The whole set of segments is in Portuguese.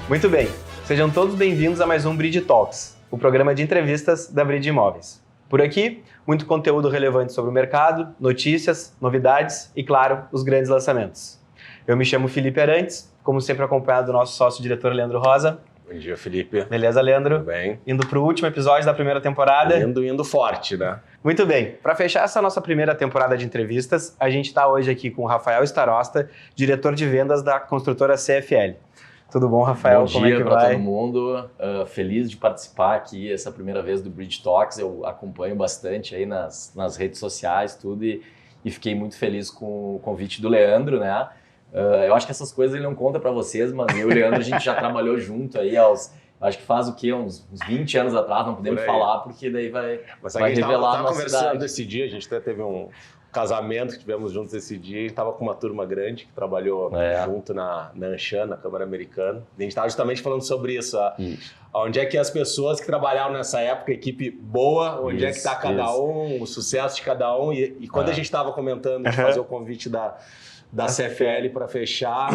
Muito bem, sejam todos bem-vindos a mais um Bridge Talks, o programa de entrevistas da Bridge Imóveis. Por aqui, muito conteúdo relevante sobre o mercado, notícias, novidades e, claro, os grandes lançamentos. Eu me chamo Felipe Arantes, como sempre acompanhado do nosso sócio-diretor Leandro Rosa. Bom dia, Felipe. Beleza, Leandro? Tudo bem. Indo para o último episódio da primeira temporada. Indo forte, né? Muito bem. Para fechar essa nossa primeira temporada de entrevistas, a gente está hoje aqui com o Rafael Starosta, diretor de vendas da construtora CFL. Tudo bom, Rafael? Bom Como é que dia para vai? todo mundo. Feliz de participar aqui essa primeira vez do Bridge Talks. Eu acompanho bastante aí nas redes sociais, tudo, e fiquei muito feliz com o convite do Leandro, né? Eu acho que essas coisas ele não conta para vocês, mas eu e o Leandro a gente já trabalhou junto aí acho que faz o quê? Uns 20 anos atrás, não podemos falar, porque daí vai revelar a nossa conversando cidade. esse dia, a gente até teve um casamento que tivemos juntos esse dia, a gente estava com uma turma grande que trabalhou junto na Anshan, na Câmara Americana. A gente estava justamente falando sobre isso, onde é que as pessoas que trabalharam nessa época, equipe boa, onde é que está cada um, o sucesso de cada um, e quando a gente estava comentando de fazer o convite da CFL para fechar,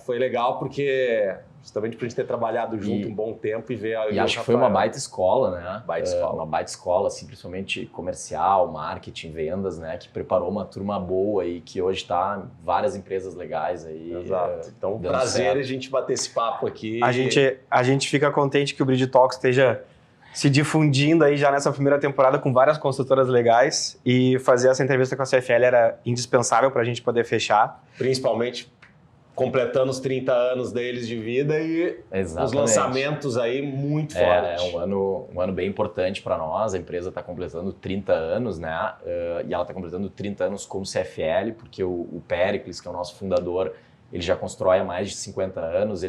foi legal porque justamente por a gente ter trabalhado junto um bom tempo e ver... E acho que foi uma baita escola, né? Uma baita escola, assim, principalmente comercial, marketing, vendas, né? Que preparou uma turma boa e que hoje está várias empresas legais aí. Exato. Então, prazer certo. A gente bater esse papo aqui. A gente fica contente que o Bridge Talks esteja se difundindo aí já nessa primeira temporada com várias construtoras legais, e fazer essa entrevista com a CFL era indispensável para a gente poder fechar. Principalmente completando os 30 anos deles de vida e os lançamentos aí muito fortes. É um ano bem importante para nós. A empresa está completando 30 anos, né? E ela está completando 30 anos como CFL, porque o Péricles, que é o nosso fundador, ele já constrói há mais de 50 anos.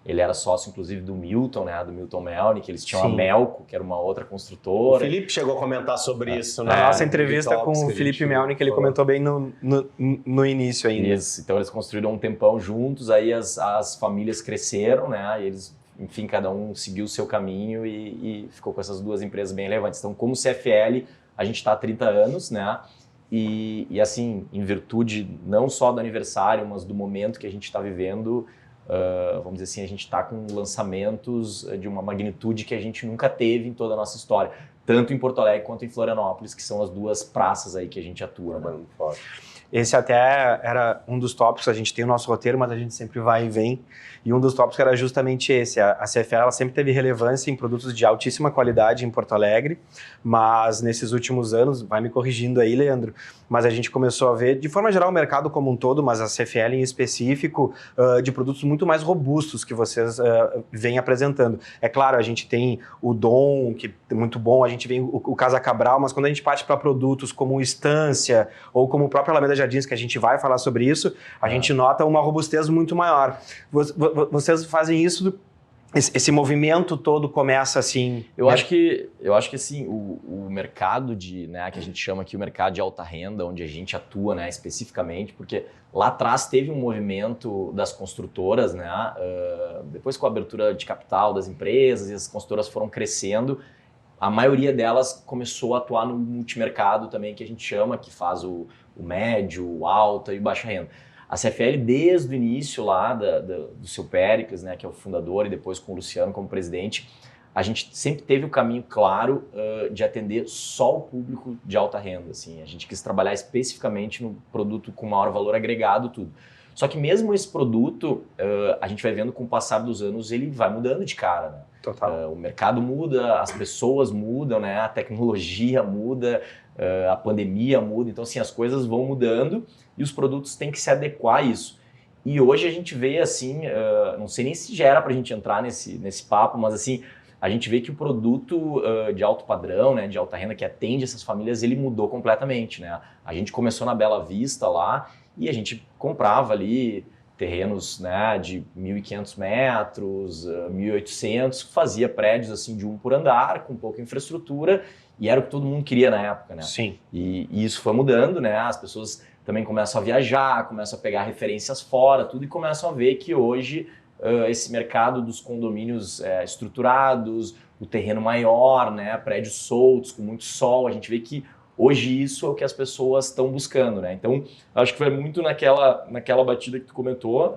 Ele era sócio, inclusive, do Milton, né? Do Milton Melnick. Eles tinham a Melco, que era uma outra construtora. O Felipe chegou a comentar sobre isso. Na nossa entrevista com o Felipe Melnick, ele comentou bem no início ainda. Isso, então eles construíram um tempão juntos, aí as famílias cresceram, né? E eles, enfim, cada um seguiu o seu caminho e ficou com essas duas empresas bem relevantes. Então, como CFL, a gente está há 30 anos, né? E assim, em virtude não só do aniversário, mas do momento que a gente está vivendo... vamos dizer assim, a gente está com lançamentos de uma magnitude que a gente nunca teve em toda a nossa história, tanto em Porto Alegre quanto em Florianópolis, que são as duas praças aí que a gente atua. Né? Esse até era um dos tópicos, a gente tem o nosso roteiro, mas a gente sempre vai e vem, e um dos tópicos era justamente esse. A CFL ela sempre teve relevância em produtos de altíssima qualidade em Porto Alegre, mas nesses últimos anos, vai me corrigindo aí, Leandro, mas a gente começou a ver, de forma geral, o mercado como um todo, mas a CFL em específico, de produtos muito mais robustos que vocês vêm apresentando. É claro, a gente tem o Dom, que é muito bom, a gente tem o Casa Cabral, mas quando a gente parte para produtos como o Estância ou como o próprio Alameda Jardins, que a gente vai falar sobre isso, a gente nota uma robustez muito maior. Vocês fazem isso, esse movimento todo começa assim... Eu acho que assim, o mercado né, que a gente chama aqui o mercado de alta renda, onde a gente atua, né, especificamente, porque lá atrás teve um movimento das construtoras, né, depois com a abertura de capital das empresas e as construtoras foram crescendo, a maioria delas começou a atuar no multimercado também, que a gente chama, que faz o médio, o alta e o baixa renda. A CFL, desde o início lá do seu Péricles, né, que é o fundador, e depois com o Luciano como presidente, a gente sempre teve o caminho claro de atender só o público de alta renda. Assim. A gente quis trabalhar especificamente no produto com maior valor agregado, tudo. Só que mesmo esse produto, a gente vai vendo com o passar dos anos, ele vai mudando de cara, né? Total. O mercado muda, as pessoas mudam, né? A tecnologia muda, a pandemia muda, então assim, as coisas vão mudando e os produtos têm que se adequar a isso. E hoje a gente vê assim, não sei nem se já era para a gente entrar nesse papo, mas assim, a gente vê que o produto de alto padrão, né, de alta renda que atende essas famílias, ele mudou completamente, né? A gente começou na Bela Vista lá e a gente comprava ali terrenos, né, de 1.500 metros, 1.800, fazia prédios assim de um por andar, com pouca infraestrutura, e era o que todo mundo queria na época, né? Sim. E isso foi mudando, né? As pessoas também começam a viajar, começam a pegar referências fora, tudo, e começam a ver que hoje esse mercado dos condomínios estruturados, o terreno maior, né, prédios soltos, com muito sol, a gente vê que hoje isso é o que as pessoas estão buscando, né? Então, acho que foi muito naquela batida que tu comentou.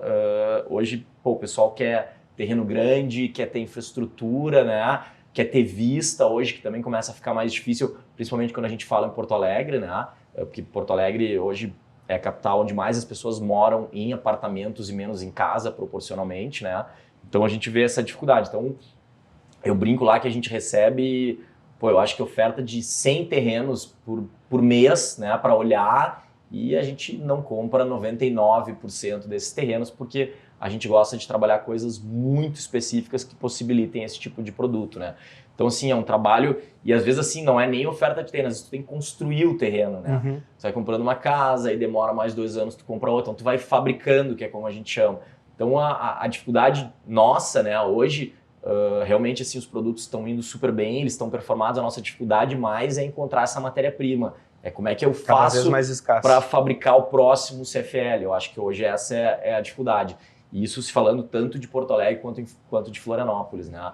Hoje, o pessoal quer terreno grande, quer ter infraestrutura, né? Quer ter vista hoje, que também começa a ficar mais difícil, principalmente quando a gente fala em Porto Alegre, né? Porque Porto Alegre hoje é a capital onde mais as pessoas moram em apartamentos e menos em casa, proporcionalmente, né? Então a gente vê essa dificuldade. Então eu brinco lá que a gente recebe, eu acho que oferta de 100 terrenos por mês, né? Para olhar, e a gente não compra 99% desses terrenos porque a gente gosta de trabalhar coisas muito específicas que possibilitem esse tipo de produto, né? Então, assim, é um trabalho, e às vezes, assim, não é nem oferta de terreno, às vezes tu tem que construir o terreno, né? Uhum. Você vai comprando uma casa, aí demora mais 2 anos, tu compra outra, então tu vai fabricando, que é como a gente chama. Então, a dificuldade nossa, né, hoje, realmente, assim, os produtos estão indo super bem, eles estão performados, a nossa dificuldade mais é encontrar essa matéria-prima. É como é que eu faço para fabricar o próximo CFL. Eu acho que hoje essa é a dificuldade. E isso se falando tanto de Porto Alegre quanto de Florianópolis, né?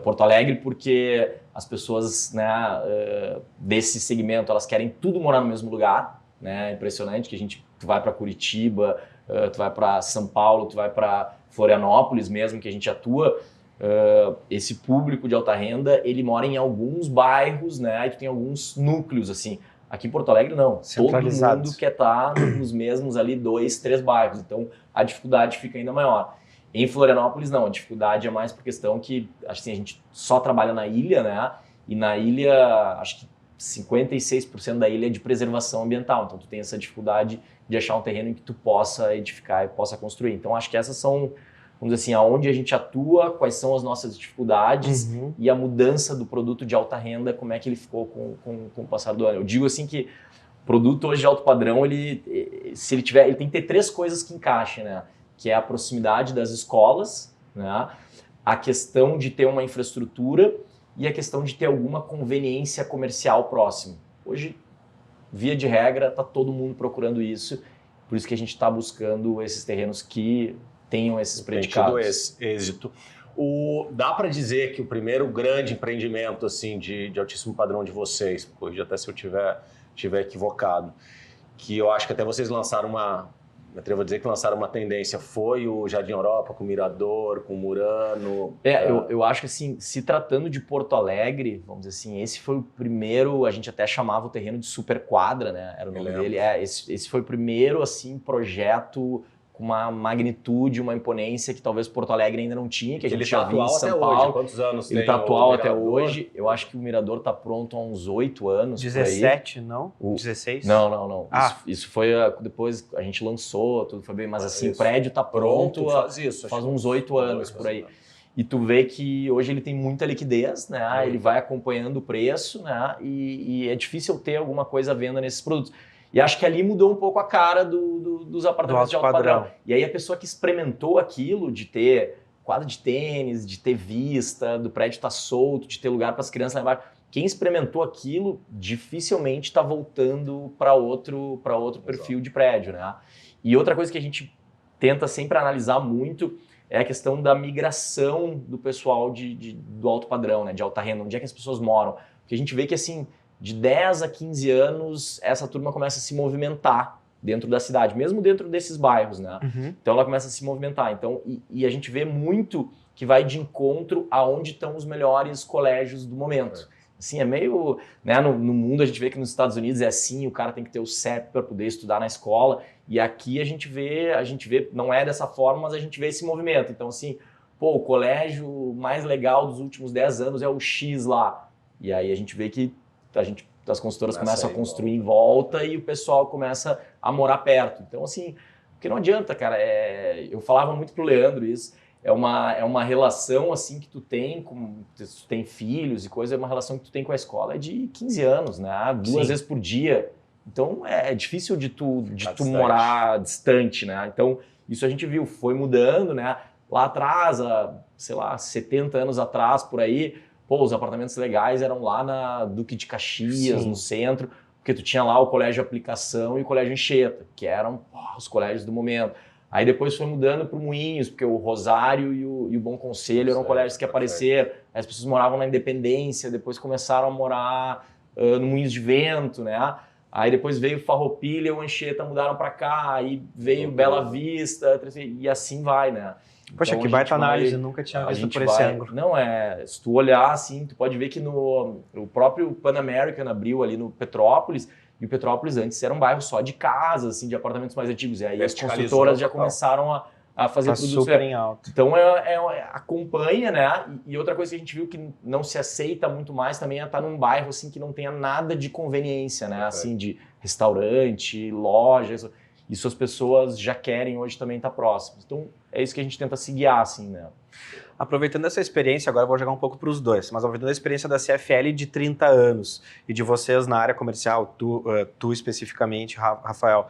Porto Alegre porque as pessoas, né, desse segmento, elas querem tudo morar no mesmo lugar, né? Impressionante que tu vai para Curitiba, tu vai para São Paulo, tu vai para Florianópolis mesmo, que a gente atua, esse público de alta renda, ele mora em alguns bairros, né? E tu tem alguns núcleos, assim. Aqui em Porto Alegre, não. Todo mundo quer estar nos mesmos ali 2, 3 bairros. Então, a dificuldade fica ainda maior. Em Florianópolis, não. A dificuldade é mais por questão que, assim, a gente só trabalha na ilha, né? E na ilha, acho que 56% da ilha é de preservação ambiental. Então, tu tem essa dificuldade de achar um terreno em que tu possa edificar e possa construir. Então, acho que essas são, vamos dizer assim, aonde a gente atua, quais são as nossas dificuldades e a mudança do produto de alta renda, como é que ele ficou com o passar do ano. Eu digo assim que o produto hoje de alto padrão, ele tem que ter 3 coisas que encaixem, né? Que é a proximidade das escolas, né? A questão de ter uma infraestrutura e a questão de ter alguma conveniência comercial próximo. Hoje, via de regra, está todo mundo procurando isso, por isso que a gente está buscando esses terrenos que tenham esses predicados. Esse êxito. Dá para dizer que o primeiro grande empreendimento assim, de altíssimo padrão de vocês, corrija até se eu tiver equivocado, que eu acho que até vocês lançaram me atrevo a dizer que lançaram uma tendência, foi o Jardim Europa, com o Mirador, com o Murano. Eu acho que assim, se tratando de Porto Alegre, vamos dizer assim, esse foi o primeiro, a gente até chamava o terreno de Super Quadra, né? Era o nome dele. Esse foi o primeiro assim, projeto com uma magnitude, uma imponência que talvez Porto Alegre ainda não tinha, que a gente já viu em São Paulo. Hoje. Quantos anos ele está atual até hoje. Eu acho que o Mirador está pronto há uns 8 anos. 17, não? 16? Não. Isso foi depois a gente lançou, tudo foi bem, mas assim, o prédio está pronto faz uns 8 anos por aí. E tu vê que hoje ele tem muita liquidez, né? Ele vai acompanhando o preço, né? E é difícil ter alguma coisa à venda nesses produtos. E acho que ali mudou um pouco a cara dos apartamentos de alto padrão. E aí a pessoa que experimentou aquilo de ter quadra de tênis, de ter vista, do prédio estar solto, de ter lugar para as crianças lá embaixo, quem experimentou aquilo dificilmente está voltando para outro perfil de prédio, né? E outra coisa que a gente tenta sempre analisar muito é a questão da migração do pessoal do alto padrão, né? De alta renda, onde é que as pessoas moram. Porque a gente vê que assim, de 10 a 15 anos, essa turma começa a se movimentar dentro da cidade, mesmo dentro desses bairros, né? Então ela começa a se movimentar. Então, e a gente vê muito que vai de encontro aonde estão os melhores colégios do momento. Assim, é meio... Né, no mundo a gente vê que nos Estados Unidos é assim, o cara tem que ter o CEP para poder estudar na escola, e aqui a gente vê, não é dessa forma, mas a gente vê esse movimento. Então, assim, o colégio mais legal dos últimos 10 anos é o X lá. E aí a gente vê que as consultoras começam a construir em volta e o pessoal começa a morar perto. Então, assim, porque não adianta, cara. Eu falava muito pro Leandro isso. É uma relação, assim, que tu tem filhos e coisa, é uma relação que tu tem com a escola de 15 anos, né? 2 vezes por dia. Então, é difícil de tu morar distante, né? Então, isso a gente viu, foi mudando, né? Lá atrás, sei lá, 70 anos atrás, por aí, os apartamentos legais eram lá na Duque de Caxias, no centro, porque tu tinha lá o Colégio Aplicação e o Colégio Anchieta, que eram os colégios do momento. Aí depois foi mudando para o Moinhos, porque o Rosário e o Bom Conselho eram colégios que apareceram. Aí as pessoas moravam na Independência, depois começaram a morar no Moinhos de Vento, né? Aí depois veio Farroupilha e o Anchieta mudaram para cá, aí veio Bela Vista, e assim vai, né? Poxa, Então, que baita análise, nunca tinha visto por esse ângulo. Não, se tu olhar assim, tu pode ver que o próprio Pan American abriu ali no Petrópolis, e o Petrópolis antes era um bairro só de casas, assim, de apartamentos mais antigos. E aí as construtoras já começaram a fazer produtos super em alta. Então acompanha, né? E outra coisa que a gente viu que não se aceita muito mais também é estar num bairro assim que não tenha nada de conveniência, né? Assim, de restaurante, lojas. Isso as pessoas já querem hoje também estar próximas. Então é isso que a gente tenta se guiar, assim, né? Aproveitando essa experiência, agora eu vou jogar um pouco para os dois, mas aproveitando a experiência da CFL de 30 anos e de vocês na área comercial, tu especificamente, Rafael,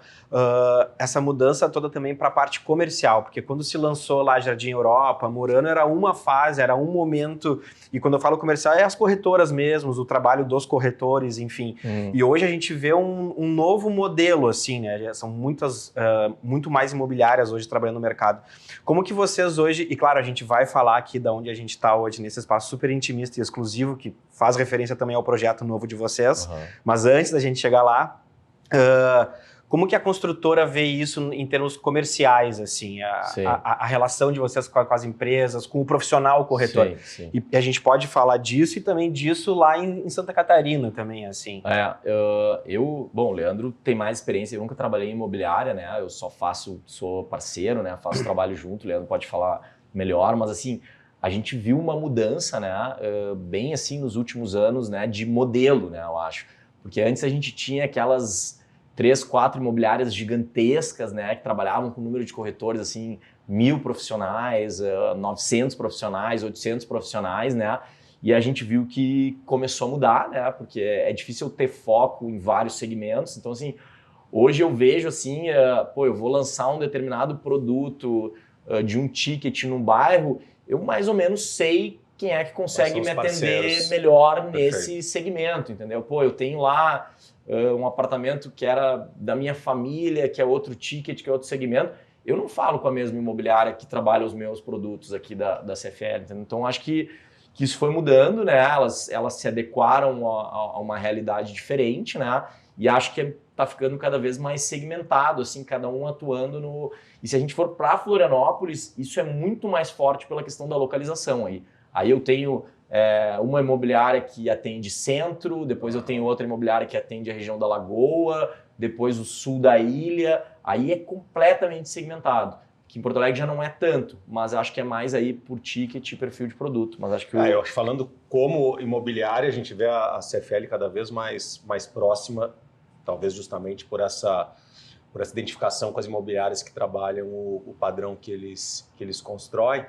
essa mudança toda também para a parte comercial, porque quando se lançou lá Jardim Europa, Murano era uma fase, era um momento, e quando eu falo comercial é as corretoras mesmo, o trabalho dos corretores, enfim. E hoje a gente vê um novo modelo, assim, né? São muito mais imobiliárias hoje trabalhando no mercado. Como que vocês hoje, e claro, a gente vai falar aqui da onde a gente está hoje, nesse espaço super intimista e exclusivo, que faz referência também ao projeto novo de vocês, mas antes da gente chegar lá, como que a construtora vê isso em termos comerciais, assim, a relação de vocês com as empresas, com o profissional corretor? Sim. E a gente pode falar disso e também disso lá em Santa Catarina também, assim. Bom, o Leandro tem mais experiência, eu nunca trabalhei em imobiliária, né? Eu sou parceiro, né? Faço trabalho junto, o Leandro pode falar melhor, mas assim, a gente viu uma mudança, né, bem assim nos últimos anos, né, de modelo, né, eu acho. Porque antes a gente tinha aquelas 3, 4 imobiliárias gigantescas, né, que trabalhavam com um número de corretores, assim, 1.000 profissionais, 900 profissionais, 800 profissionais, né, e a gente viu que começou a mudar, né, porque é difícil ter foco em vários segmentos. Então, assim, hoje eu vejo, assim, eu vou lançar um determinado produto de um ticket no bairro, eu mais ou menos sei quem é que consegue me atender melhor nesse segmento, entendeu? Eu tenho lá um apartamento que era da minha família, que é outro ticket, que é outro segmento. Eu não falo com a mesma imobiliária que trabalha os meus produtos aqui da CFL, entendeu? Então, acho que isso foi mudando, né? Elas se adequaram a uma realidade diferente, né? E acho que está ficando cada vez mais segmentado, assim, cada um atuando no... E se a gente for para Florianópolis, isso é muito mais forte pela questão da localização aí. Aí eu tenho uma imobiliária que atende centro, depois eu tenho outra imobiliária que atende a região da Lagoa, depois o sul da ilha, aí é completamente segmentado. Que em Porto Alegre já não é tanto, mas acho que é mais aí por ticket e perfil de produto. Mas acho que eu acho que falando como imobiliária, a gente vê a CFL cada vez mais próxima, talvez justamente por essa identificação com as imobiliárias que trabalham o padrão que eles constroem.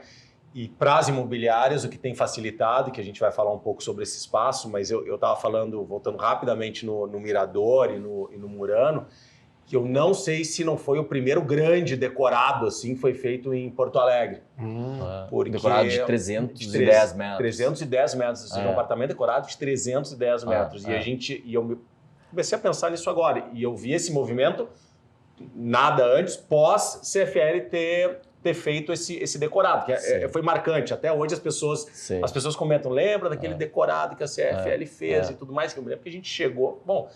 E para as imobiliárias, o que tem facilitado, que a gente vai falar um pouco sobre esse espaço, mas eu estava falando, voltando rapidamente no Mirador e no Murano, que eu não sei se não foi o primeiro grande decorado, assim, que foi feito em Porto Alegre. Decorado de 310 metros. 310 metros, ou seja, um apartamento decorado de 310 metros. E eu comecei a pensar nisso agora. E eu vi esse movimento nada antes, pós-CFL ter feito esse decorado, que foi marcante. Até hoje as pessoas comentam, lembra daquele decorado que a CFL fez e tudo mais, que eu me lembro que a gente chegou... Bom,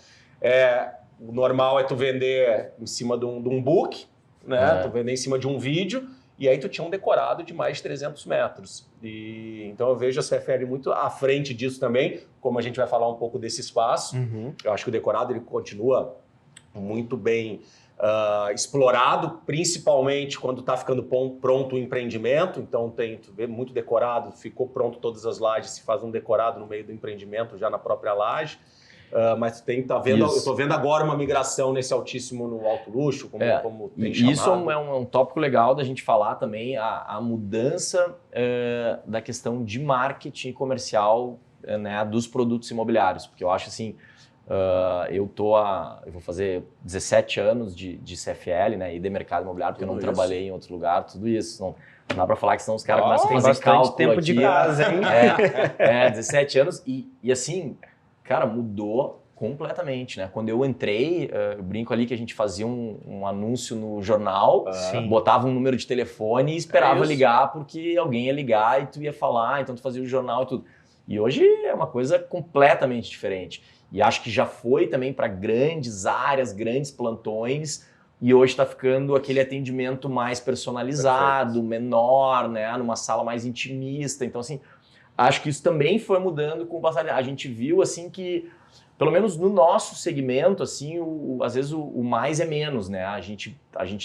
o normal é tu vender em cima de um book, né? Tu vender em cima de um vídeo, e aí tu tinha um decorado de mais de 300 metros. Então eu vejo a CFL muito à frente disso também, como a gente vai falar um pouco desse espaço. Eu acho que o decorado ele continua muito bem explorado, principalmente quando está ficando pronto o empreendimento. Então tu vê muito decorado, ficou pronto todas as lajes, se faz um decorado no meio do empreendimento, já na própria laje. Mas eu estou vendo agora uma migração nesse altíssimo no alto luxo, como tem chamado. Isso é um tópico legal da gente falar também, a mudança da questão de marketing comercial, né, dos produtos imobiliários, porque eu acho assim, eu vou fazer 17 anos de CFL, né, e de mercado imobiliário, porque eu não trabalhei em outro lugar, tudo isso. Não dá para falar que senão os caras começam a fazer cálculo tempo aqui. De casa, hein? 17 anos e assim... Cara, mudou completamente, né? Quando eu entrei, eu brinco ali que a gente fazia um anúncio no jornal, botava um número de telefone e esperava ligar porque alguém ia ligar e tu ia falar, então tu fazia o jornal e tudo. E hoje é uma coisa completamente diferente. E acho que já foi também para grandes áreas, grandes plantões, e hoje está ficando aquele atendimento mais personalizado, menor, né? Numa sala mais intimista. Então, assim, acho que isso também foi mudando com o passar. A gente viu, assim, que, pelo menos no nosso segmento, assim, às vezes o mais é menos, né? A gente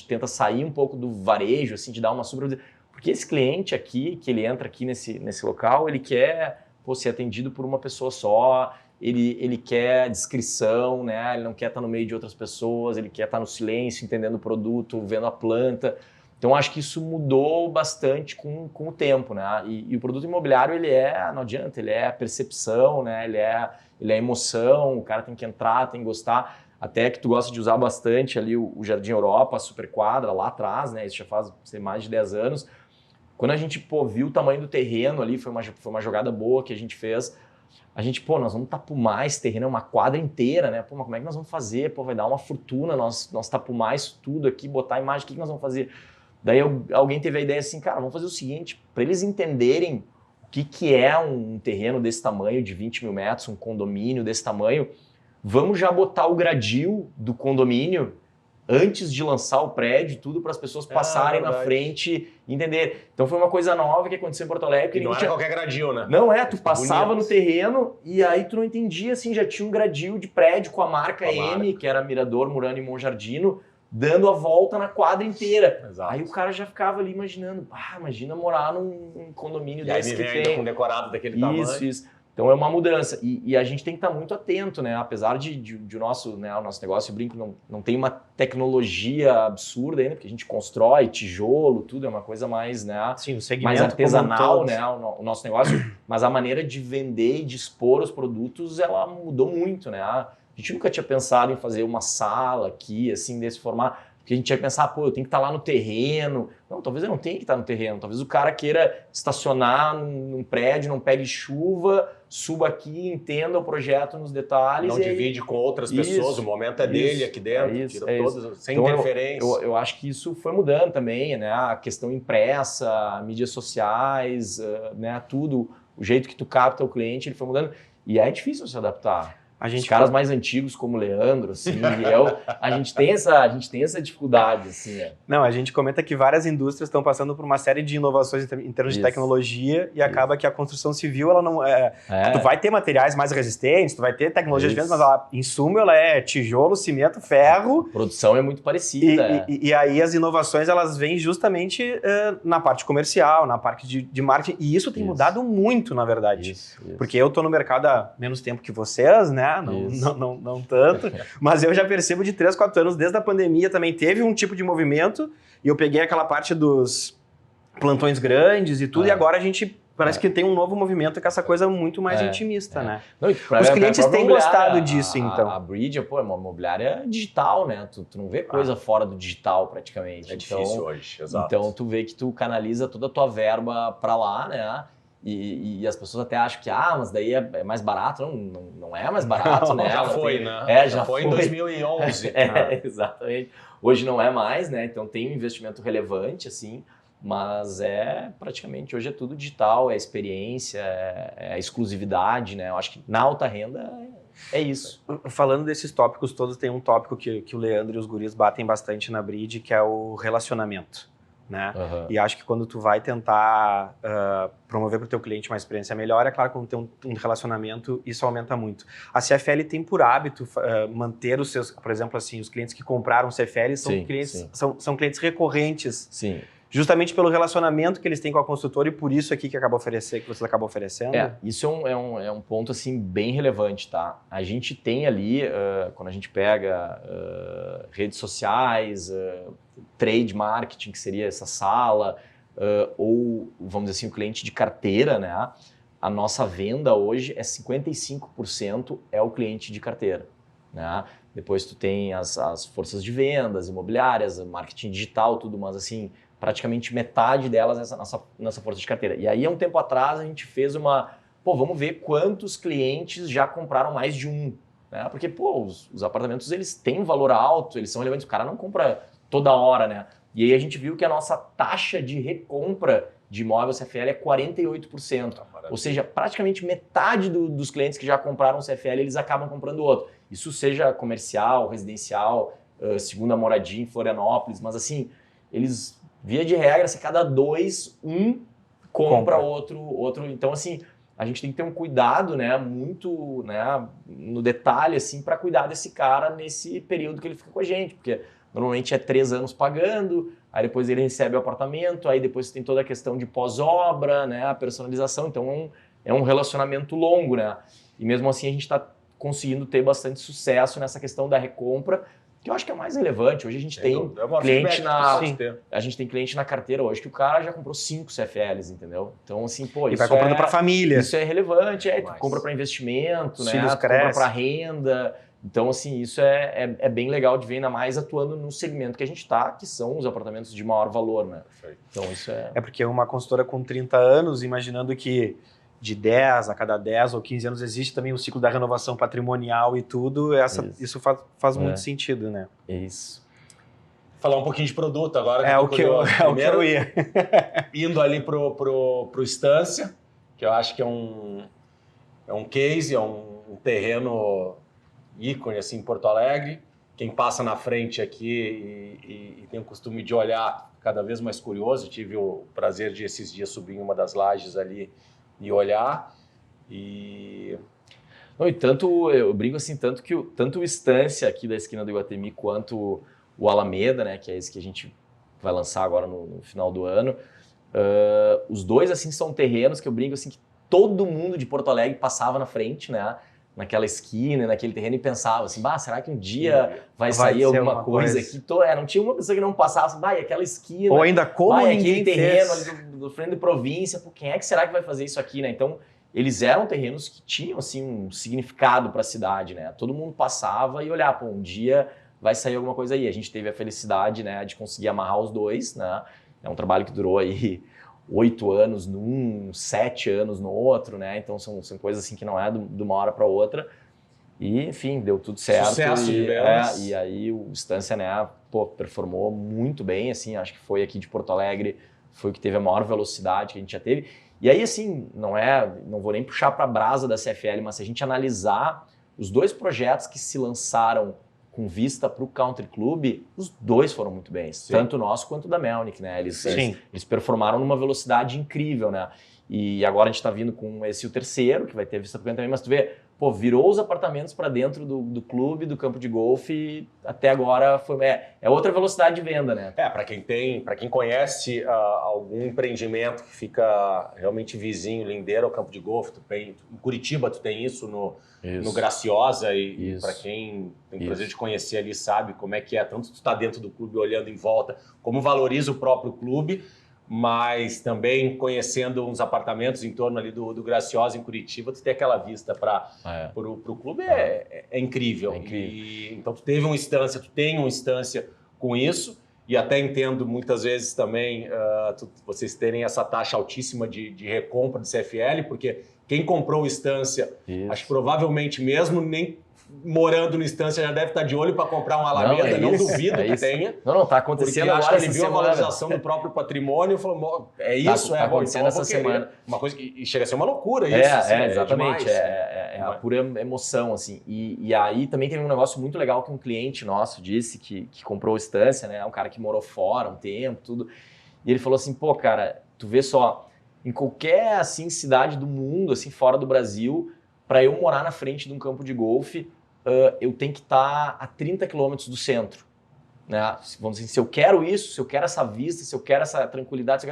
tenta sair um pouco do varejo, assim, de dar uma super... Porque esse cliente aqui, que ele entra aqui nesse local, ele quer ser atendido por uma pessoa só, ele quer discrição, né? Ele não quer estar no meio de outras pessoas, ele quer estar no silêncio, entendendo o produto, vendo a planta. Então, acho que isso mudou bastante com o tempo, né? E o produto imobiliário, não adianta, ele é percepção, né? Ele é emoção, o cara tem que entrar, tem que gostar. Até que tu gosta de usar bastante ali o Jardim Europa, a Superquadra, lá atrás, né? Isso já faz mais de 10 anos. Quando a gente, viu o tamanho do terreno ali, foi uma jogada boa que a gente fez. A gente, nós vamos tapumar esse terreno, é uma quadra inteira, né? Mas como é que nós vamos fazer? Vai dar uma fortuna nós tapumar isso tudo aqui, botar a imagem, o que nós vamos fazer? Daí alguém teve a ideia assim, cara, vamos fazer o seguinte, para eles entenderem o que é um terreno desse tamanho, de 20 mil metros, um condomínio desse tamanho, vamos já botar o gradil do condomínio antes de lançar o prédio, tudo para as pessoas passarem na frente e entender. Então foi uma coisa nova que aconteceu em Porto Alegre. E não era qualquer gradil, né? Não tu passava no terreno e aí tu não entendia, assim, já tinha um gradil de prédio com a marca M, que era Mirador, Murano e Monjardino, dando a volta na quadra inteira. Exato. Aí o cara já ficava ali imaginando, imagina morar num condomínio desse que tem. Com decorado daquele tamanho. Isso. Então é uma mudança. E a gente tem que estar muito atento, né? Apesar de o nosso negócio, eu brinco, não tem uma tecnologia absurda ainda, porque a gente constrói tijolo, tudo, é uma coisa mais, né? Sim, o segmento mais artesanal, né? O nosso negócio. Mas a maneira de vender e de expor os produtos, ela mudou muito, né? A gente nunca tinha pensado em fazer uma sala aqui, assim, desse formato. Porque a gente ia pensar, eu tenho que estar lá no terreno. Não, talvez eu não tenha que estar no terreno. Talvez o cara queira estacionar num prédio, não pegue chuva, suba aqui, entenda o projeto nos detalhes. Não divide com outras pessoas, o momento é dele aqui dentro, tira todas, sem então, interferência. Eu acho que isso foi mudando também, né? A questão impressa, mídias sociais, né? Tudo, o jeito que tu capta o cliente, ele foi mudando. E é difícil se adaptar. Os caras mais antigos, como o Leandro, assim, e eu, a gente tem essa dificuldade, assim. Não, a gente comenta que várias indústrias estão passando por uma série de inovações em termos de tecnologia e acaba que a construção civil, ela não tu vai ter materiais mais resistentes, tu vai ter tecnologia de vendas, mas em suma ela é tijolo, cimento, ferro. A produção é muito parecida. E aí as inovações, elas vêm justamente na parte comercial, na parte de marketing, e isso tem mudado muito, na verdade. Porque eu tô no mercado há menos tempo que vocês, né? Não tanto, mas eu já percebo de 3, 4 anos, desde a pandemia também teve um tipo de movimento, e eu peguei aquela parte dos plantões grandes e tudo, e agora a gente parece que tem um novo movimento com essa coisa muito mais intimista, né? Não, os clientes têm gostado disso, então. A Bridge, é uma imobiliária digital, né? Tu não vê coisa fora do digital, praticamente. É difícil hoje, exato. Então, tu vê que tu canaliza toda a tua verba para lá, né? E as pessoas até acham que, mas daí é mais barato. Não é mais barato, né? Já foi, né? Já foi em 2011. Exatamente. Hoje não é mais, né? Então tem um investimento relevante, assim, mas praticamente, hoje é tudo digital, é experiência, é exclusividade, né? Eu acho que na alta renda é isso. Falando desses tópicos todos, tem um tópico que o Leandro e os guris batem bastante na Bridge, que é o relacionamento. Né? E acho que quando tu vai tentar promover para o teu cliente uma experiência melhor, é claro que quando tem um relacionamento, isso aumenta muito. A CFL tem por hábito manter os seus, por exemplo, assim, os clientes que compraram CFL são clientes recorrentes. Sim. Justamente pelo relacionamento que eles têm com a construtora e por isso aqui que vocês acabam oferecendo. Isso é um ponto assim bem relevante, tá? A gente tem ali, quando a gente pega redes sociais, trade marketing, que seria essa sala, ou vamos dizer assim, o cliente de carteira, né? A nossa venda hoje é 55% é o cliente de carteira, né? Depois tu tem as forças de vendas, imobiliárias, marketing digital, tudo, mas assim, praticamente metade delas é essa nossa força de carteira. E aí, há um tempo atrás, a gente fez vamos ver quantos clientes já compraram mais de um. Né? Porque, os apartamentos, eles têm um valor alto, eles são relevantes, o cara não compra toda hora, né? E aí a gente viu que a nossa taxa de recompra de imóvel CFL é 48%. Ou seja, praticamente metade dos clientes que já compraram CFL, eles acabam comprando outro. Isso seja comercial, residencial, segunda moradia em Florianópolis, mas assim, eles, via de regra, se cada 2, um compra. outro. Então, assim, a gente tem que ter um cuidado, né, muito, né, no detalhe, assim, para cuidar desse cara nesse período que ele fica com a gente, porque normalmente é 3 anos pagando, aí depois ele recebe o apartamento, aí depois tem toda a questão de pós-obra, né, a personalização, então é um relacionamento longo, né, e mesmo assim a gente está conseguindo ter bastante sucesso nessa questão da recompra, que eu acho que é mais relevante. Hoje a gente tem cliente na carteira hoje que o cara já comprou 5 CFLs, entendeu? Então, assim, pô, e vai comprando para família. Isso é relevante, tu compra para investimento, né? Tu compra para renda. Então, assim, isso é bem legal de ver, ainda mais atuando no segmento que a gente está, que são os apartamentos de maior valor, né? Perfeito. Então, isso É porque uma consultora com 30 anos, imaginando que de 10 a cada 10 ou 15 anos existe também o ciclo da renovação patrimonial e tudo, isso faz muito sentido, né? Isso. Falar um pouquinho de produto agora. É o que eu ia. Indo ali pro Estância, que eu acho que é um case, é um terreno ícone assim, em Porto Alegre. Quem passa na frente aqui e tem o costume de olhar, cada vez mais curioso. Eu tive o prazer de esses dias subir em uma das lajes ali e olhar. Não, e tanto, eu brinco assim, tanto o Estância aqui da esquina do Iguatemi quanto o Alameda, né, que é esse que a gente vai lançar agora no final do ano, os dois assim são terrenos que eu brinco assim que todo mundo de Porto Alegre passava na frente, né, naquela esquina, naquele terreno e pensava assim, será que um dia vai sair alguma coisa aqui? Não tinha uma pessoa que não passava assim, aquela esquina, ou ainda como aquele terreno ali do frente da província, quem é que será que vai fazer isso aqui, né? Então, eles eram terrenos que tinham assim um significado para a cidade, né? Todo mundo passava e olhava, um dia vai sair alguma coisa aí. A gente teve a felicidade, né, de conseguir amarrar os dois, né? É um trabalho que durou aí 8 anos num, 7 anos no outro, né? Então são coisas assim que não é de uma hora para outra. E, enfim, deu tudo certo. Sucesso de vendas. E aí o Estância, né, performou muito bem, assim, acho que foi aqui de Porto Alegre, foi o que teve a maior velocidade que a gente já teve. E aí, assim, não vou nem puxar para a brasa da CFL, mas se a gente analisar os 2 projetos que se lançaram com vista para o Country Club, os 2 foram muito bem, tanto o nosso quanto o da Melnick, né? Eles performaram numa velocidade incrível, né? E agora a gente está vindo com esse o terceiro, que vai ter vista para o Country também, mas tu vê, virou os apartamentos para dentro do clube, do campo de golfe, e até agora é outra velocidade de venda, né? Para quem conhece algum empreendimento que fica realmente vizinho, lindeiro ao campo de golfe, em Curitiba tu tem isso no Graciosa, e para quem tem o prazer de conhecer ali sabe como é que é, tanto tu está dentro do clube olhando em volta, como valoriza o próprio clube, mas também conhecendo uns apartamentos em torno ali do Graciosa em Curitiba, tu tem aquela vista para o clube, é incrível. E, então tu tem um Estância com isso, e até entendo muitas vezes também vocês terem essa taxa altíssima de recompra de CFL, porque quem comprou o Estância, acho que provavelmente mesmo nem morando no Estância já deve estar de olho para comprar um Alameda, não duvido que tenha. Não, tá acontecendo agora. Acho que ele viu a valorização do próprio patrimônio e falou, tá acontecendo essa semana. Uma coisa que chega a ser uma loucura isso. Exatamente, a pura emoção, assim. E aí também teve um negócio muito legal que um cliente nosso disse que comprou o Estância, né, um cara que morou fora um tempo, tudo, e ele falou assim, cara, tu vê só, em qualquer, assim, cidade do mundo, assim, fora do Brasil, para eu morar na frente de um campo de golfe, eu tenho que estar a 30 quilômetros do centro, né? Vamos dizer, se eu quero isso, se eu quero essa vista, se eu quero essa tranquilidade,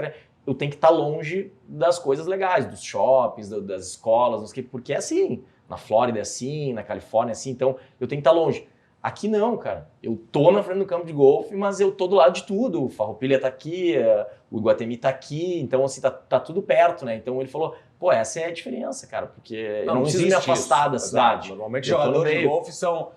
eu tenho que estar longe das coisas legais, dos shoppings, das escolas, porque é assim, na Flórida é assim, na Califórnia é assim, então eu tenho que estar longe. Aqui não, cara, eu tô na frente do campo de golfe, mas eu tô do lado de tudo, o Farroupilha tá aqui, o Iguatemi tá aqui, então assim, tá tudo perto, né? Então ele falou, essa é a diferença, cara, porque eu não preciso me afastar da cidade. Normalmente jogadores de golfe são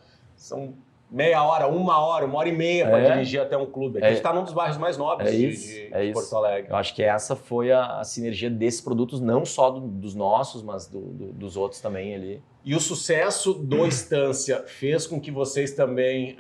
meia hora, 1h, 1h30 para dirigir até um clube. Aqui a gente está num dos bairros mais nobres de Porto Alegre. Eu acho que essa foi a sinergia desses produtos, não só dos nossos, mas dos outros também ali. E o sucesso do Estância fez com que vocês também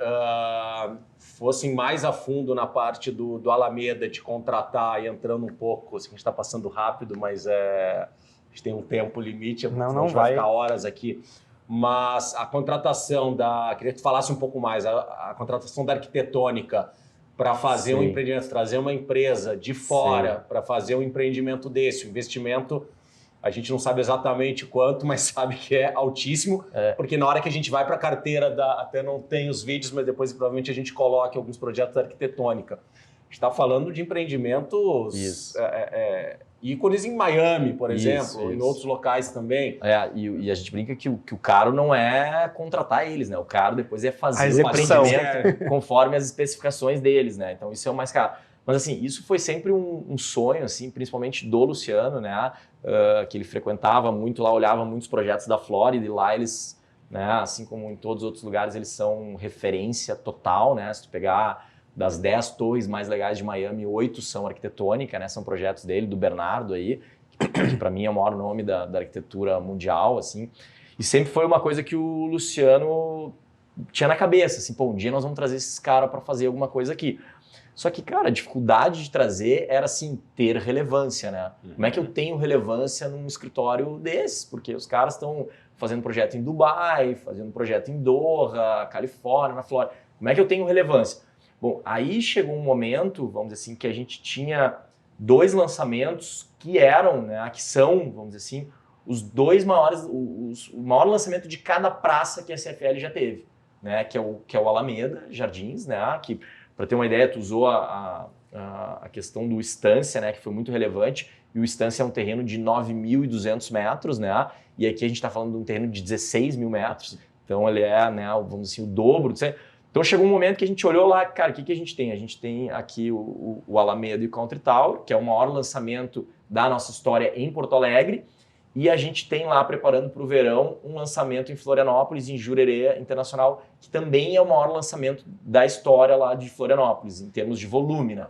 fossem mais a fundo na parte do Alameda, de contratar e entrando um pouco, assim, a gente está passando rápido, mas a gente tem um tempo limite, não vai ficar horas aqui. mas a contratação queria que tu falasse um pouco mais, a contratação da arquitetônica para fazer um empreendimento, trazer uma empresa de fora para fazer um empreendimento desse, o investimento, a gente não sabe exatamente quanto, mas sabe que é altíssimo, porque na hora que a gente vai para a carteira, até não tem os vídeos, mas depois provavelmente a gente coloca alguns projetos da arquitetônica. A gente está falando de empreendimentos ícones em Miami, por exemplo, em outros locais também. E a gente brinca que o caro não é contratar eles, né? O caro depois é fazer o empreendimento conforme as especificações deles, né? Então isso é o mais caro. Mas assim, isso foi sempre um sonho, assim, principalmente do Luciano, né? Que ele frequentava muito lá, olhava muitos projetos da Flórida e lá eles, né? Assim como em todos os outros lugares, eles são referência total, né? Se tu pegar das 10 torres mais legais de Miami, 8 são arquitetônica, né? São projetos dele, do Bernardo aí, que para mim é o maior nome da arquitetura mundial, assim. E sempre foi uma coisa que o Luciano tinha na cabeça, assim, pô, um dia nós vamos trazer esses caras para fazer alguma coisa aqui. Só que, cara, a dificuldade de trazer era, assim, ter relevância, né? Como é que eu tenho relevância num escritório desses? Porque os caras estão fazendo projeto em Dubai, fazendo projeto em Doha, Califórnia, na Flórida. Como é que eu tenho relevância? Bom, aí chegou um momento, vamos dizer assim, que a gente tinha 2 lançamentos que eram, né, que são, vamos dizer assim, os 2 maiores, o maior lançamento de cada praça que a CFL já teve, né, que é o Alameda Jardins, né, que, para ter uma ideia, tu usou a questão do Estância, né, que foi muito relevante, e o Estância é um terreno de 9.200 metros, né, e aqui a gente está falando de um terreno de 16 mil metros, então ele é, né, vamos dizer assim, o dobro disso aí. Então chegou um momento que a gente olhou lá, cara, o que a gente tem? A gente tem aqui o Alameda e o Country Tower, que é o maior lançamento da nossa história em Porto Alegre, e a gente tem lá, preparando para o verão, um lançamento em Florianópolis, em Jurerê Internacional, que também é o maior lançamento da história lá de Florianópolis, em termos de volume, né?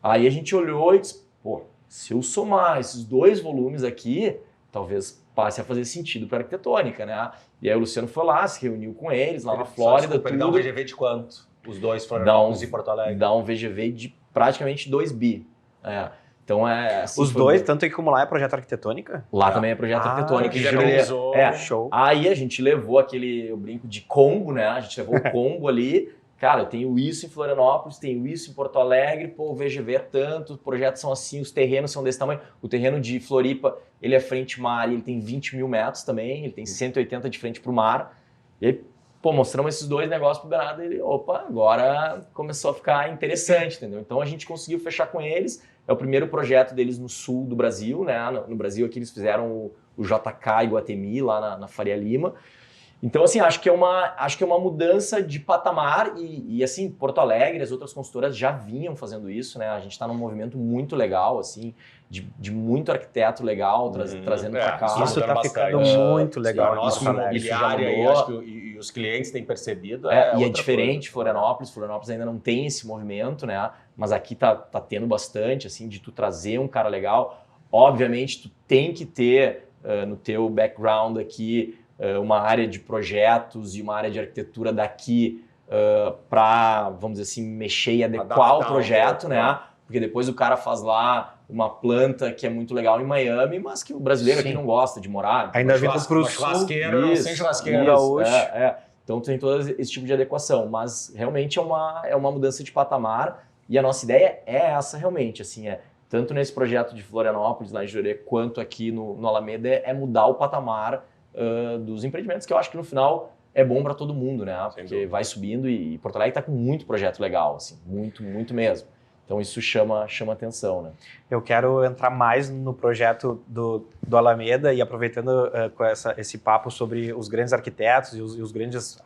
Aí a gente olhou e disse, pô, se eu somar esses 2 volumes aqui, talvez passe a fazer sentido para a arquitetônica, né? E aí o Luciano foi lá, se reuniu com eles lá na Flórida. Ele dá um VGV de quanto? Os 2 Florianópolis e Porto Alegre? Dá um VGV de praticamente 2 bi. Então assim, os 2, tanto aqui como lá é projeto arquitetônica? Lá também é projeto arquitetônico. Show. Aí a gente levou eu brinco de combo, né? A gente levou o combo ali. Cara, eu tenho isso em Florianópolis, tenho isso em Porto Alegre, pô, o VGV é tanto, os projetos são assim, os terrenos são desse tamanho. O terreno de Floripa, ele é frente mar e ele tem 20 mil metros também, ele tem 180 de frente para o mar. E aí, pô, mostramos esses 2 negócios pro Bernardo e ele, opa, agora começou a ficar interessante, entendeu? Então a gente conseguiu fechar com eles, é o primeiro projeto deles no sul do Brasil, né? No Brasil aqui eles fizeram o JK Iguatemi, lá na Faria Lima. Então, assim, acho que é uma mudança de patamar e assim, Porto Alegre, as outras consultoras já vinham fazendo isso, né? A gente está num movimento muito legal, assim, de muito arquiteto legal trazendo para cá. Isso está ficando muito legal. A nossa imobiliária e os clientes têm percebido. E é diferente Florianópolis. Florianópolis ainda não tem esse movimento, né? Mas aqui tá tendo bastante, assim, de tu trazer um cara legal. Obviamente, tu tem que ter no teu background aqui uma área de projetos e uma área de arquitetura daqui para, vamos dizer assim, mexer e adequar o projeto, né? Porque depois o cara faz lá uma planta que é muito legal em Miami, mas que o brasileiro aqui não gosta de morar. Ainda vindo para o churrasqueiro, sem churrasqueiro. Então tem todo esse tipo de adequação, mas realmente é uma mudança de patamar e a nossa ideia é essa realmente, assim, tanto nesse projeto de Florianópolis, lá em Jurerê, quanto aqui no Alameda, é mudar o patamar dos empreendimentos, que eu acho que no final é bom para todo mundo, né? Porque vai subindo e Porto Alegre está com muito projeto legal, assim, muito, muito mesmo. Então isso chama atenção, né? Eu quero entrar mais no projeto do Alameda e aproveitando com esse papo sobre os grandes arquitetos e os grandes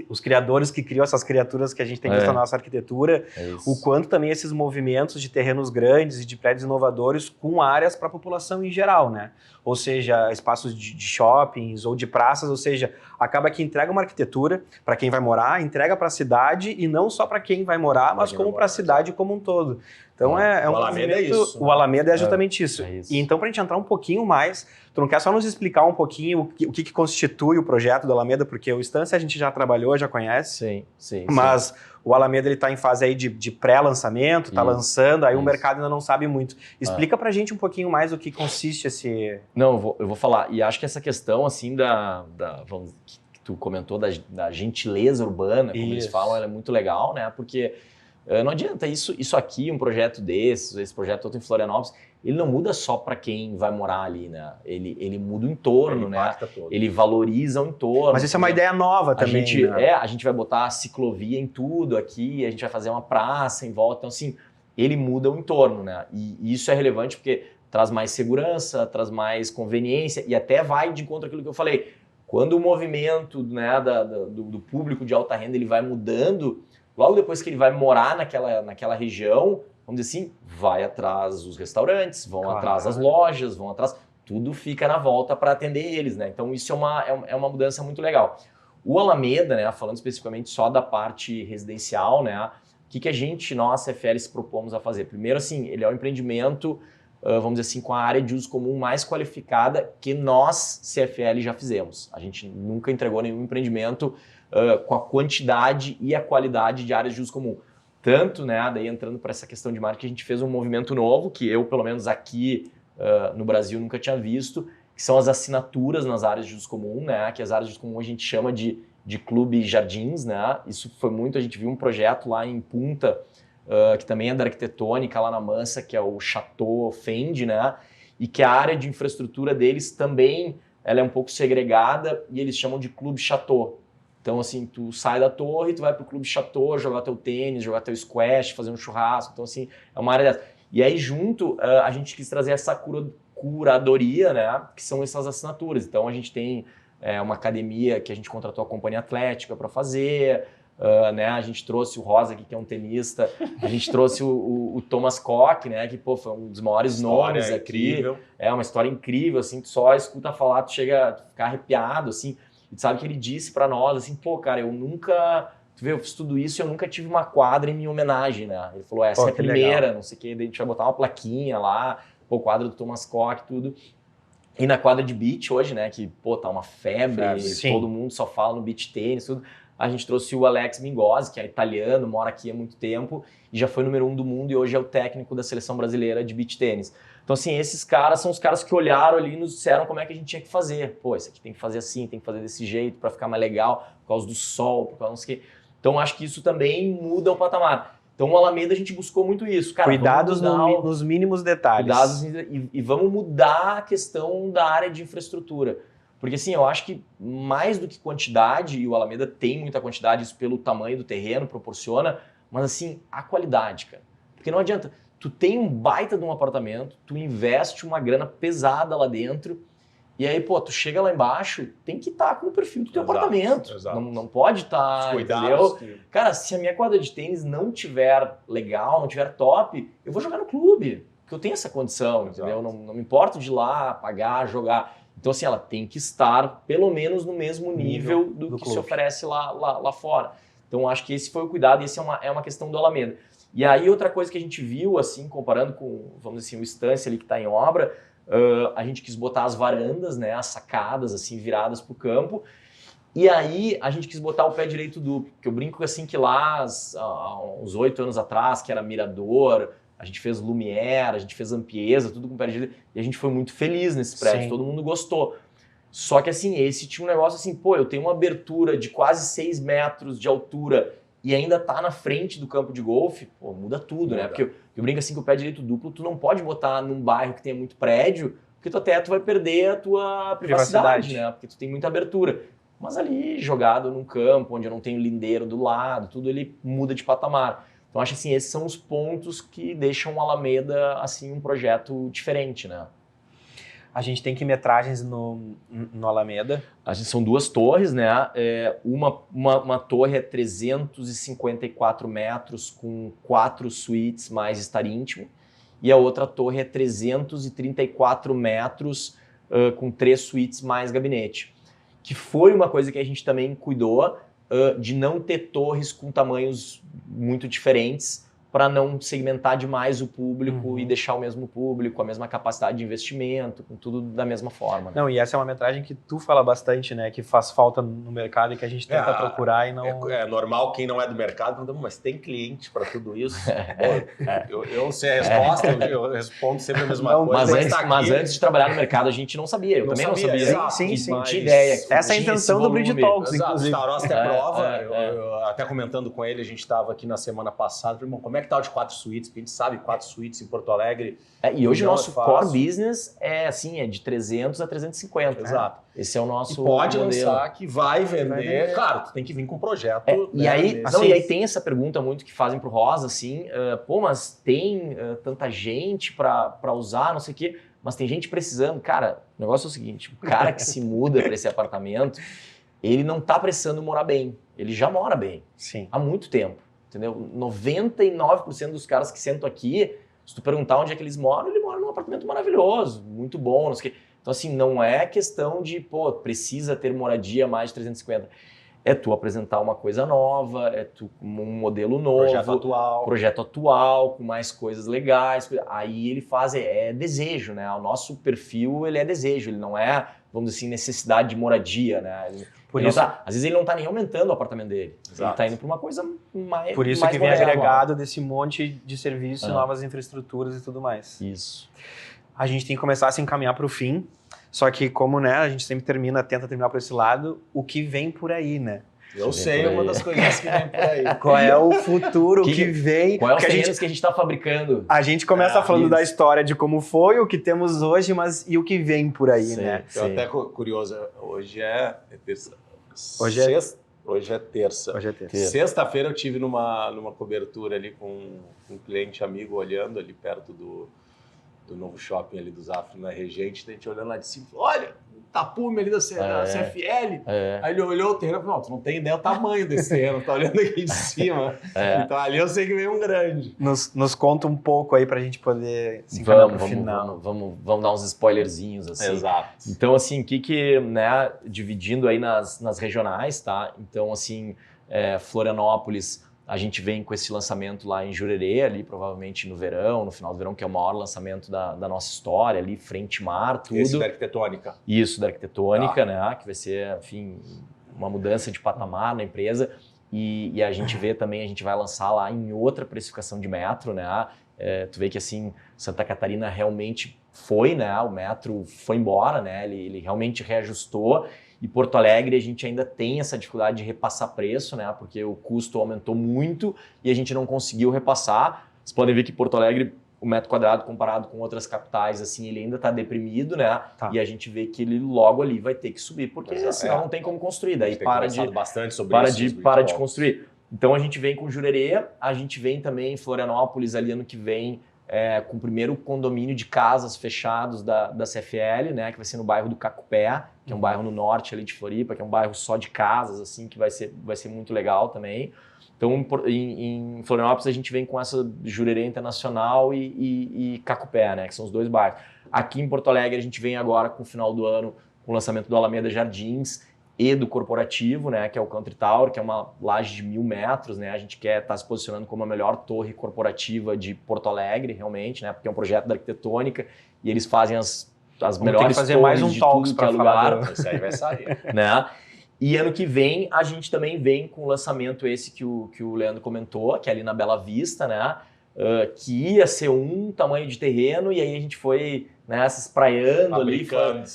os criadores que criam essas criaturas que a gente tem visto na nossa arquitetura, o quanto também esses movimentos de terrenos grandes e de prédios inovadores com áreas para a população em geral, né? Ou seja, espaços de shoppings ou de praças, ou seja, acaba que entrega uma arquitetura para quem vai morar, entrega para a cidade e não só para quem vai morar, mas como para a cidade como um todo. todo. Então é um Alameda isso. O Alameda é justamente isso. É isso. E então, para a gente entrar um pouquinho mais, tu não quer só nos explicar um pouquinho o que constitui o projeto do Alameda, porque o Estância a gente já trabalhou, já conhece. Sim. Mas o Alameda ele está em fase aí de pré-lançamento, está lançando, aí o mercado ainda não sabe muito. Explica pra gente um pouquinho mais o que consiste esse... Não, eu vou falar. E acho que essa questão, assim, que tu comentou, da gentileza urbana, como eles falam, ela é muito legal, né? Porque não adianta isso aqui, um projeto desses, esse projeto outro em Florianópolis, ele não muda só para quem vai morar ali, né? Ele muda o entorno, né? Ele valoriza o entorno. Mas isso é uma ideia nova também, né? A gente vai botar ciclovia em tudo aqui, a gente vai fazer uma praça em volta, então assim, ele muda o entorno, né? E isso é relevante porque traz mais segurança, traz mais conveniência e até vai de encontro àquilo que eu falei. Quando o movimento, né, do público de alta renda ele vai mudando, logo depois que ele vai morar naquela região, vamos dizer assim, vai atrás os restaurantes, vão atrás as lojas, vão atrás... Tudo fica na volta para atender eles, né? Então isso é uma mudança muito legal. O Alameda, né, falando especificamente só da parte residencial, né, o que a gente, nós, CFL, se propomos a fazer? Primeiro, assim, ele é um empreendimento, vamos dizer assim, com a área de uso comum mais qualificada que nós, CFL, já fizemos. A gente nunca entregou nenhum empreendimento com a quantidade e a qualidade de áreas de uso comum. Tanto, né, daí entrando para essa questão de marketing, a gente fez um movimento novo, que eu, pelo menos aqui no Brasil, nunca tinha visto, que são as assinaturas nas áreas de uso comum, né, que as áreas de uso comum a gente chama de clube jardins, né, isso foi muito, a gente viu um projeto lá em Punta, que também é da arquitetônica, lá na Mansa, que é o Chateau Fendi, né, e que a área de infraestrutura deles também, ela é um pouco segregada e eles chamam de clube Chateau. Então, assim, tu sai da torre, tu vai pro clube Chateau, jogar teu tênis, jogar teu squash, fazer um churrasco. Então, assim, é uma área dessa. E aí, junto, a gente quis trazer essa curadoria, né? Que são essas assinaturas. Então, a gente tem uma academia que a gente contratou a Companhia Atlética para fazer, né? A gente trouxe o Rosa aqui, que é um tenista. A gente trouxe o Thomas Koch, né? Que, pô, foi um dos maiores nomes aqui. Incrível. É uma história incrível, assim, tu só escuta falar, tu chega a ficar arrepiado, assim. E tu sabe que ele disse pra nós, assim, pô, cara, eu nunca... Tu vê, eu fiz tudo isso e eu nunca tive uma quadra em minha homenagem, né? Ele falou, essa é a primeira, legal. Não sei o quê, daí a gente vai botar uma plaquinha lá, pô, quadro do Thomas Koch, tudo. E na quadra de beach hoje, né, que, pô, tá uma febre, todo mundo só fala no beach tênis, tudo. A gente trouxe o Alex Mingozzi, que é italiano, mora aqui há muito tempo, e já foi número 1 do mundo e hoje é o técnico da seleção brasileira de beach tênis. Então, assim, esses caras são os caras que olharam ali e nos disseram como é que a gente tinha que fazer. Pô, isso aqui tem que fazer assim, tem que fazer desse jeito para ficar mais legal, por causa do sol, por causa não sei o quê. Então, acho que isso também muda o patamar. Então, o Alameda, a gente buscou muito isso. Cara, cuidados nos mínimos detalhes. Cuidados e vamos mudar a questão da área de infraestrutura. Porque, assim, eu acho que mais do que quantidade, e o Alameda tem muita quantidade, isso pelo tamanho do terreno proporciona, mas, assim, a qualidade, cara. Porque não adianta... Tu tem um baita de um apartamento, tu investe uma grana pesada lá dentro, e aí, pô, tu chega lá embaixo, tem que estar com o perfil do teu apartamento. Exato. Não pode estar, entendeu? Cara, se a minha quadra de tênis não tiver legal, não tiver top, eu vou jogar no clube, porque eu tenho essa condição, entendeu? Não me importo de ir lá, pagar, jogar. Então, assim, ela tem que estar, pelo menos, no mesmo nível do que clube se oferece lá fora. Então, acho que esse foi o cuidado, e esse é uma questão do Alameda. E aí, outra coisa que a gente viu, assim, comparando com, vamos dizer assim, o Estância ali que está em obra, a gente quis botar as varandas, né, as sacadas, assim, viradas para o campo. E aí, a gente quis botar o pé direito duplo, porque eu brinco, assim, que lá, há uns 8 anos atrás, que era Mirador, a gente fez Lumière, a gente fez Ampiesa, tudo com pé direito, e a gente foi muito feliz nesses prédios, todo mundo gostou. Só que, assim, esse tinha um negócio assim, pô, eu tenho uma abertura de quase 6 metros de altura, e ainda tá na frente do campo de golfe, pô, muda tudo, né? Porque eu brinco assim que o pé direito duplo, tu não pode botar num bairro que tenha muito prédio, porque tu até tu vai perder a tua privacidade, né? Porque tu tem muita abertura. Mas ali, jogado num campo, onde eu não tenho lindeiro do lado, tudo ele muda de patamar. Então, acho assim, esses são os pontos que deixam o Alameda, assim, um projeto diferente, né? A gente tem que metragens no Alameda? A gente são 2 torres, né? Uma torre é 354 metros com 4 suítes mais estar íntimo, e a outra torre é 334 metros com 3 suítes mais gabinete. Que foi uma coisa que a gente também cuidou de não ter torres com tamanhos muito diferentes, para não segmentar demais o público e deixar o mesmo público, a mesma capacidade de investimento, com tudo da mesma forma. Né? Não, e essa é uma metragem que tu fala bastante, né? Que faz falta no mercado e que a gente tenta procurar e não... É normal quem não é do mercado, mas tem cliente para tudo isso? Bom, eu sei a resposta, eu respondo sempre a mesma coisa. Mas antes de trabalhar no mercado, a gente não sabia. Eu também não sabia. Sim. Não tinha ideia. Essa é a intenção do Bridge Talks, inclusive. O Taurus até prova, eu até comentando com ele, a gente estava aqui na semana passada, falei, como é que tá o de 4 suítes? Porque a gente sabe 4 suítes em Porto Alegre. E hoje o nosso core business é de 300 a 350. Exato. Esse é o nosso e pode modelo. Lançar que vai vender. Claro, tu tem que vir com um projeto. E aí tem essa pergunta muito que fazem pro Rosa, assim, mas tem tanta gente para usar, não sei o quê, mas tem gente precisando. Cara, o negócio é o seguinte, o cara que se muda para esse apartamento, ele não tá precisando morar bem, ele já mora bem. Sim. Há muito tempo. Entendeu? 99% dos caras que sentam aqui, se tu perguntar onde é que eles moram, ele mora num apartamento maravilhoso, muito bom, não sei o quê. Então, assim, não é questão de, precisa ter moradia mais de 350. É tu apresentar uma coisa nova, é tu um modelo novo. Projeto atual, com mais coisas legais. Aí ele faz, desejo, né? O nosso perfil, ele é desejo, ele não é, vamos dizer assim, necessidade de moradia, né? Às vezes ele não está nem aumentando o apartamento dele. Exato. Ele está indo para uma coisa mais Por isso mais que vem moderna, agregado desse monte de serviços, novas infraestruturas e tudo mais. Isso. A gente tem que começar a se encaminhar para o fim, só que como, né, a gente sempre tenta terminar por esse lado, o que vem por aí, né? Eu sei uma das coisas que vem por aí. Qual é o futuro, o que vem? Qual é os terrenos que a gente está fabricando? A gente começa falando da história de como foi, o que temos hoje, mas e o que vem por aí, né? Eu até curioso, hoje é terça. Hoje é terça. Sexta-feira eu tive numa cobertura ali com um cliente amigo olhando ali perto do novo shopping ali do Zafra, na Regente, a gente olhando lá de cima, olha, tapume ali da CFL. Aí ele olhou o terreno e falou, tu não tem ideia do tamanho desse terreno, tá olhando aqui de cima. Então ali eu sei que veio um grande. Nos conta um pouco aí pra gente poder se encaminhar pro final. Vamos dar uns spoilerzinhos, assim. Exato. Então, assim, né, dividindo aí nas regionais, tá? Então, assim, Florianópolis, a gente vem com esse lançamento lá em Jurerê, ali provavelmente no verão, no final do verão, que é o maior lançamento da nossa história, ali frente mar, tudo. Esse da arquitetônica. Isso, da arquitetônica, né? Que vai ser, enfim, uma mudança de patamar na empresa. E a gente vê também, a gente vai lançar lá em outra precificação de metro, né? Tu vê que, assim, Santa Catarina realmente foi, né? O metro foi embora, né? Ele realmente reajustou. E Porto Alegre a gente ainda tem essa dificuldade de repassar preço, né? Porque o custo aumentou muito e a gente não conseguiu repassar. Vocês podem ver que Porto Alegre, o metro quadrado comparado com outras capitais, assim, ele ainda está deprimido, né? Tá. E a gente vê que ele logo ali vai ter que subir, porque senão não tem como construir. Daí para de construir. Então a gente vem com Jurerê, a gente vem também em Florianópolis ali ano que vem, com o primeiro condomínio de casas fechados da CFL, né, que vai ser no bairro do Cacupé, que é um bairro no norte ali de Floripa, que é um bairro só de casas, assim, que vai ser muito legal também. Então, em Florianópolis, a gente vem com essa Jurerê Internacional e Cacupé, né, que são os dois bairros. Aqui em Porto Alegre, a gente vem agora com o final do ano, com o lançamento do Alameda Jardins e do corporativo, né, que é o Country Tower, que é uma laje de 1.000 metros, né, a gente quer estar se posicionando como a melhor torre corporativa de Porto Alegre, realmente, né, porque é um projeto da arquitetônica e eles fazem as melhores fazer torres mais um de talks tudo que é lugar. Isso aí vai sair. Né? E ano que vem a gente também vem com o lançamento esse que o Leandro comentou, que é ali na Bela Vista, né, que ia ser um tamanho de terreno e aí a gente foi, né, se espraiando ali,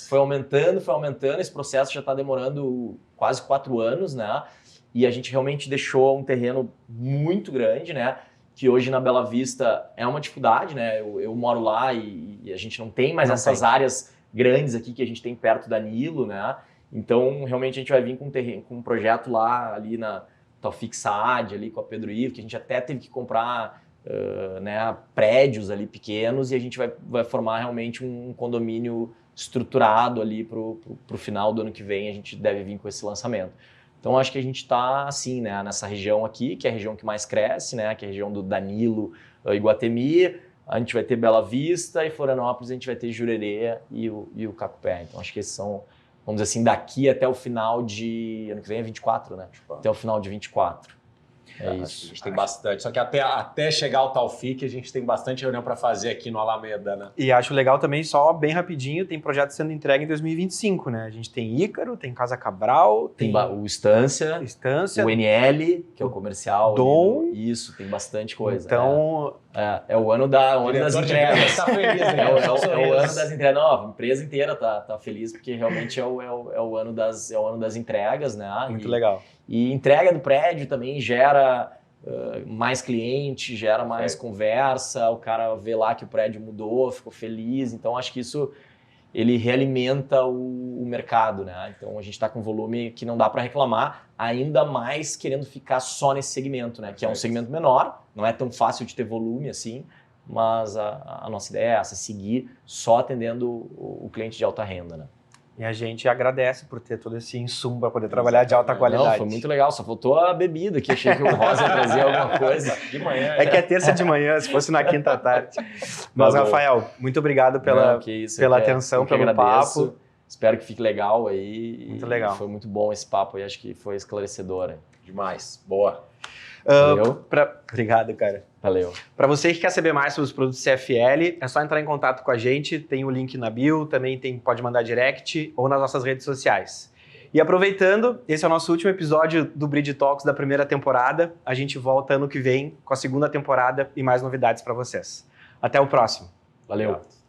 foi aumentando, esse processo já está demorando quase 4 anos, né, e a gente realmente deixou um terreno muito grande, né, que hoje na Bela Vista é uma dificuldade, né, eu moro lá e a gente não tem mais essas áreas grandes aqui que a gente tem perto da Nilo, né, então realmente a gente vai vir com um projeto lá ali na Taufik Saad, ali com a Pedro Ivo, que a gente até teve que comprar né, prédios ali pequenos e a gente vai formar realmente um condomínio estruturado ali para o final do ano que vem, a gente deve vir com esse lançamento. Então acho que a gente está assim, né, nessa região aqui, que é a região que mais cresce, né, que é a região do Danilo, Iguatemi, a gente vai ter Bela Vista e Florianópolis a gente vai ter Jurerê e o Cacupé. Então acho que esses são, vamos dizer assim, daqui até o final de... ano que vem é 24, né? Até o final de 24. É isso. A gente tem bastante. Só que até chegar ao Taufik, a gente tem bastante reunião para fazer aqui no Alameda, né? E acho legal também, só bem rapidinho, tem projeto sendo entregue em 2025, né? A gente tem Ícaro, tem Casa Cabral, tem o Estância, o NL, que é o comercial. Dom. Isso, tem bastante coisa. Então... É o ano das entregas. Tá feliz, né? É o ano das entregas. Não, a empresa inteira tá feliz, porque realmente é o ano das entregas, né? Muito legal. E entrega do prédio também gera mais cliente, gera mais conversa, o cara vê lá que o prédio mudou, ficou feliz. Então, acho que isso ele realimenta o mercado, né? Então, a gente está com um volume que não dá para reclamar, ainda mais querendo ficar só nesse segmento, né? Que é um segmento menor, não é tão fácil de ter volume assim, mas a nossa ideia é essa, seguir só atendendo o cliente de alta renda, né? E a gente agradece por ter todo esse insumo para poder trabalhar de alta qualidade. Não, foi muito legal, só faltou a bebida, que achei que o Rosa ia trazer alguma coisa. De manhã. É que é terça de manhã, se fosse na quinta tarde. Mas, Rafael, muito obrigado pela atenção, pelo papo. Espero que fique legal aí. Muito legal. Foi muito bom esse papo aí, acho que foi esclarecedor. Demais. Boa. Obrigado, cara. Valeu. Para você que quer saber mais sobre os produtos CFL, é só entrar em contato com a gente, tem o link na bio, também pode mandar direct ou nas nossas redes sociais. E aproveitando, esse é o nosso último episódio do Bridge Talks da primeira temporada. A gente volta ano que vem com a segunda temporada e mais novidades para vocês. Até o próximo. Valeu. Obrigado.